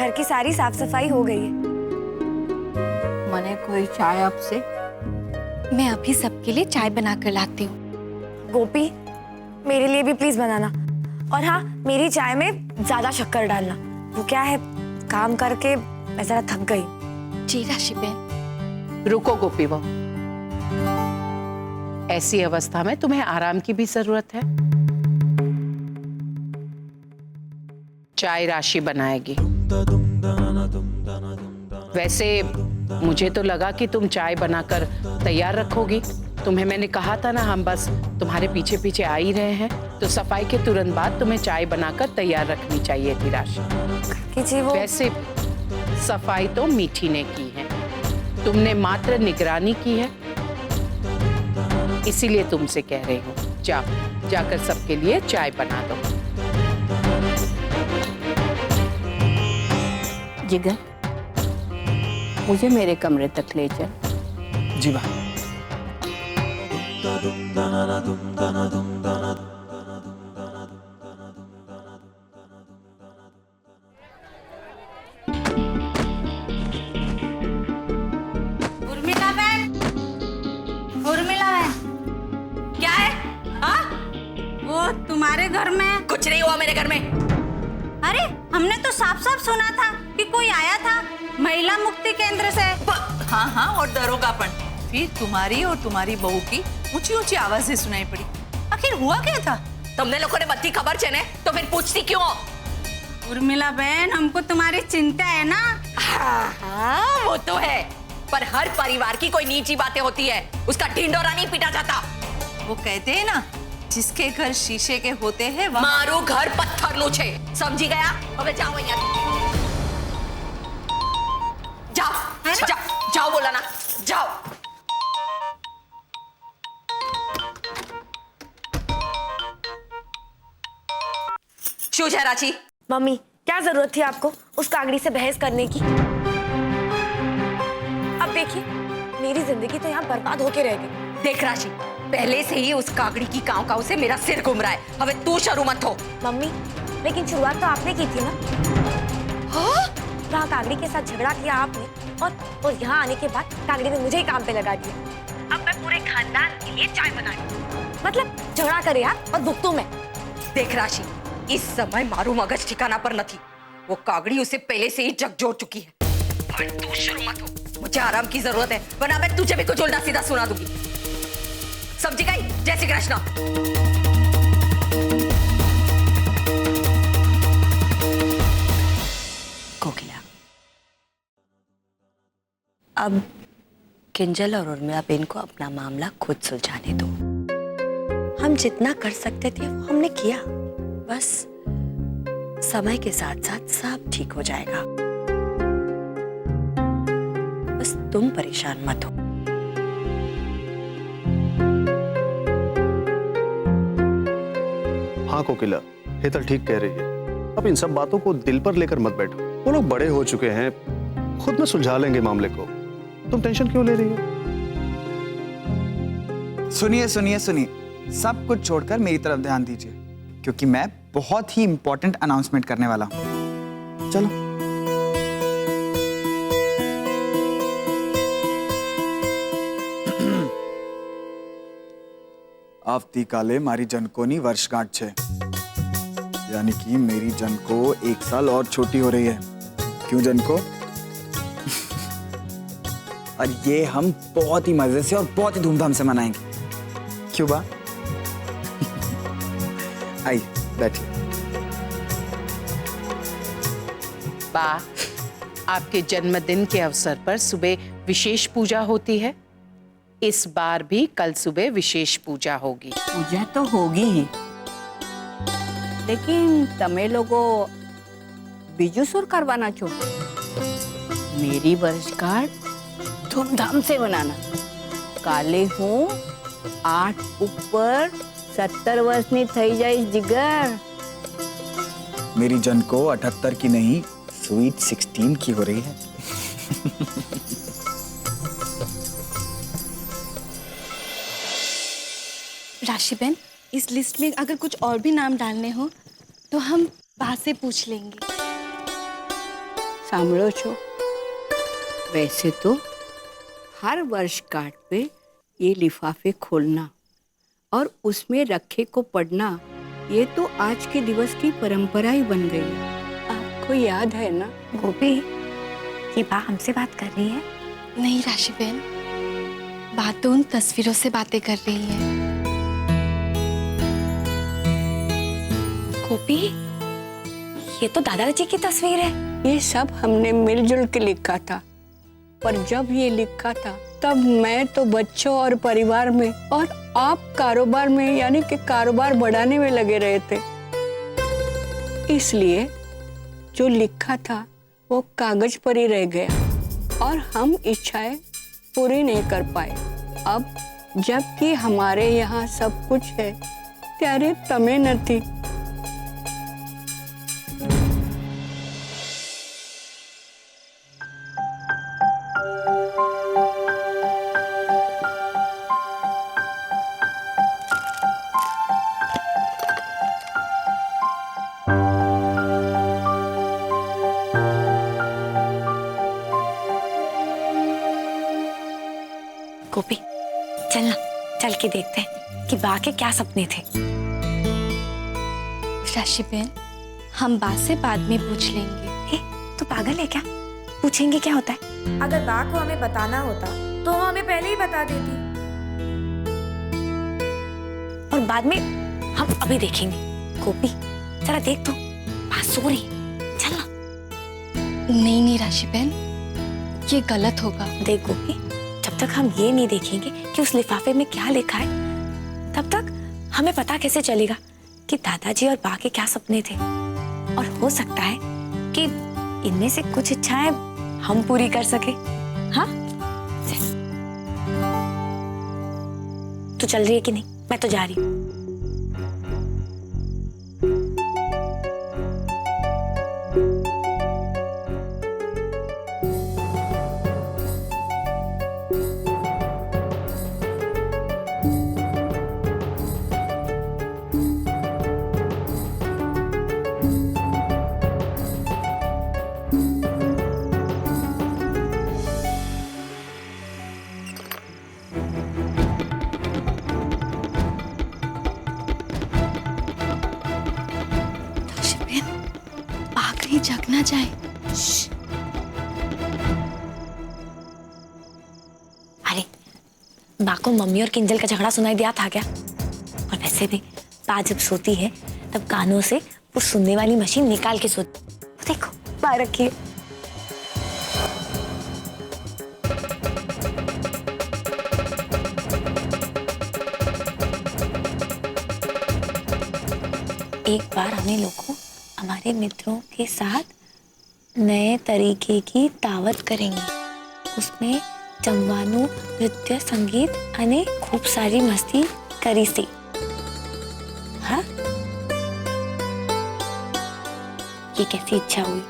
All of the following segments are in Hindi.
घर की सारी साफ सफाई हो गई है। मने कोई चाय आपसे? मैं अभी सबके लिए चाय बना कर लाती हूँ। गोपी, मेरे लिए भी प्लीज बनाना। और हाँ, मेरी चाय में ज्यादा शक्कर डालना। वो क्या है, काम करके मैं जरा थक गई। जी राशि बहन। रुको गोपी बहू, ऐसी अवस्था में तुम्हें आराम की भी जरूरत है। चाय राशि बनाएगी। वैसे मुझे तो लगा कि तुम चाय बनाकर तैयार रखोगी। तुम्हें मैंने कहा था ना, हम बस तुम्हारे पीछे पीछे आ ही रहे हैं। तो सफाई के तुरंत बाद तुम्हें चाय बनाकर तैयार रखनी चाहिए थी राशि। जी वो वैसे सफाई तो मीठी ने की है, तुमने मात्र निगरानी की है, इसीलिए तुमसे कह रही हूँ, जाकर सबके लिए चाय बना दो। जिगर, मुझे मेरे कमरे तक ले चल। जी बा। उर्मिला बहन, उर्मिला बहन, क्या है? हाँ? वो तुम्हारे घर में कुछ नहीं हुआ मेरे घर में। अरे हमने तो साफ साफ सुना था कि कोई आया था महिला मुक्ति केंद्र से। हाँ हाँ, और दरोगापन। फिर तुम्हारी और तुम्हारी बहू की ऊंची ऊंची आवाजें सुनाई पड़ी। आखिर हुआ क्या था? तुमने लोगों ने बत्ती खबर चने तो फिर पूछती क्यों? उर्मिला बहन, हमको तुम्हारी चिंता है ना। हाँ, वो तो है, पर हर परिवार की कोई निजी बातें होती है, उसका ढिंडोरा नहीं पीटा जाता। वो कहते हैं ना, जिसके घर शीशे के होते हैं मारू घर पत्थर नोचे। समझी गया? अबे जाओ यहाँ, जाओ जाओ जाओ, बोला ना, जाओ। शू राची? मम्मी, क्या जरूरत थी आपको उस कागड़ी से बहस करने की? अब देखिए, मेरी जिंदगी तो यहाँ बर्बाद होके रह गई। देख राशि, पहले से ही उस कागड़ी की काव काव से मेरा सिर घूम रहा है। अब तू शुरू मत हो। मम्मी, लेकिन शुरुआत तो आपने की थी ना। हाँ? वहाँ कागड़ी के साथ झगड़ा किया आपने, और यहाँ आने के बाद कागड़ी ने मुझे ही काम पे लगा दिया। अब मैं पूरे खानदान के लिए चाय बना रही हूँ। मतलब झगड़ा करे आप और भुगतू मैं। देख राशि, इस समय मारू मगज ठिकाना पर न थी। वो कागड़ी उसे पहले से ही झकझोर चुकी है। और तू शुरू मत हो, मुझे आराम की जरूरत है, वरना मैं तुझे भी कुछ उल्टा सीधा सुना दूंगी। समझी गई? जय श्री कृष्ण। कोकिला, अब किंजल और उर्मिला बेन को अपना मामला खुद सुलझाने दो। हम जितना कर सकते थे वो हमने किया। बस समय के साथ साथ सब ठीक हो जाएगा। बस तुम परेशान मत हो। हाँ कोकिला, हेतल ठीक कह रही है। अब इन सब बातों को दिल पर लेकर मत बैठो। वो लोग बड़े हो चुके हैं, खुद में सुलझा लेंगे मामले को। तुम टेंशन क्यों ले रही हो? सुनिए सुनिए सुनिए, सब कुछ छोड़कर मेरी तरफ ध्यान दीजिए, क्योंकि मैं बहुत ही इंपॉर्टेंट अनाउंसमेंट करने वाला हूं। चलो। આવતીકાલે મારી જનકોની વર્ષગાંઠ છે, यानी कि मेरी जनको 1 साल और छोटी हो रही है। क्यों जनको? और ये हम बहुत ही मजे से और बहुत ही धूमधाम से मनाएंगे। क्यों बा? आई बैठिए। बा, आपके जन्मदिन के अवसर पर सुबह विशेष पूजा होती है। इस बार भी कल सुबह विशेष पूजा होगी। पूजा तो होगी ही, लेकिन तमे लोगो बीजू सुर करवाना छो। मेरी वर्षगांठ धूमधाम से मनाना। काले हूँ 8 ऊपर 70 वर्षनी थई जाइश जिगर। मेरी जनको 78 की नहीं, स्वीट 16 की हो रही है। राशि बहन, इस लिस्ट में अगर कुछ और भी नाम डालने हो तो हम बात से पूछ लेंगे। સાંભળો છો? वैसे तो हर वर्षगांठ पे ये लिफाफे खोलना और उसमें रखे को पढ़ना, ये तो आज के दिवस की परंपरा ही बन गई है। आपको याद है ना? गोपी, ये बा हमसे बात कर रही है? नहीं राशि बहन, बात तो उन तस्वीरों से बातें कर रही है। गोपी, ये तो दादाजी की तस्वीर है। ये सब हमने मिलजुल के लिखा था, पर जब ये लिखा था तब मैं तो बच्चों और परिवार में और आप कारोबार में, यानी कि कारोबार बढ़ाने में लगे रहे थे। इसलिए जो लिखा था वो कागज पर ही रह गया और हम इच्छाएं पूरी नहीं कर पाए। अब जबकि हमारे यहाँ सब कुछ है, त्यारे तमे नहीं। गोपी, चलना, चल के देखते हैं कि बा के क्या सपने थे। राशि बहन, हम बा से बाद में पूछ लेंगे। तू पागल है क्या? पूछेंगे क्या होता है? अगर बा को हमें बताना होता तो वो हमें पहले ही बता देती, और बाद में हम अभी देखेंगे। गोपी, जरा देख तो, बा सो रही है। चलना। नहीं नहीं राशि बहन, ये गलत होगा। देख गोपी, जब तक हम ये नहीं देखेंगे कि उस लिफाफे में क्या लिखा है, तब तक हमें पता कैसे चलेगा कि दादाजी और बा के क्या सपने थे। और हो सकता है कि इनमें से कुछ इच्छाएं हम पूरी कर सके। हाँ, तू चल रही है कि नहीं? मैं तो जा रही हूँ। जग ना जाए। अरे, बा को मम्मी और किंजल का झगड़ा सुनाई दिया था क्या? और वैसे भी बा जब सोती है तब कानों से वो सुनने वाली मशीन निकाल के सोती। देखो, बा रखी है। एक बार हमें लोगों हमारे मित्रों के साथ नए तरीके की दावत करेंगे। उसमें जमवानों, नृत्य, संगीत अने खूब सारी मस्ती करी सी। हाँ, ये कैसी इच्छा हुई?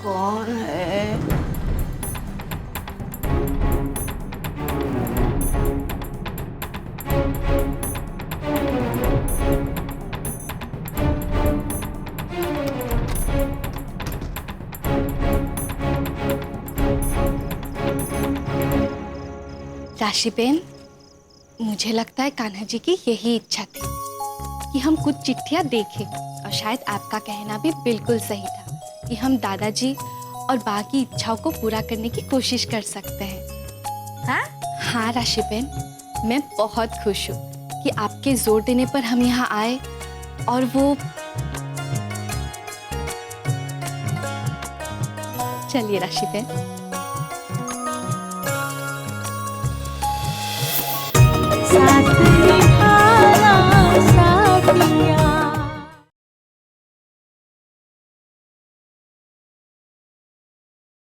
कौन है? राशि बेन, मुझे लगता है कान्हा जी की यही इच्छा थी कि हम कुछ चिट्ठियां देखें, और शायद आपका कहना भी बिल्कुल सही था कि हम दादाजी और बाकी इच्छाओं को पूरा करने की कोशिश कर सकते हैं। हाँ? हाँ राशि बेन, मैं बहुत खुश हूँ कि आपके जोर देने पर हम यहाँ आए, और वो चलिए राशि बेन।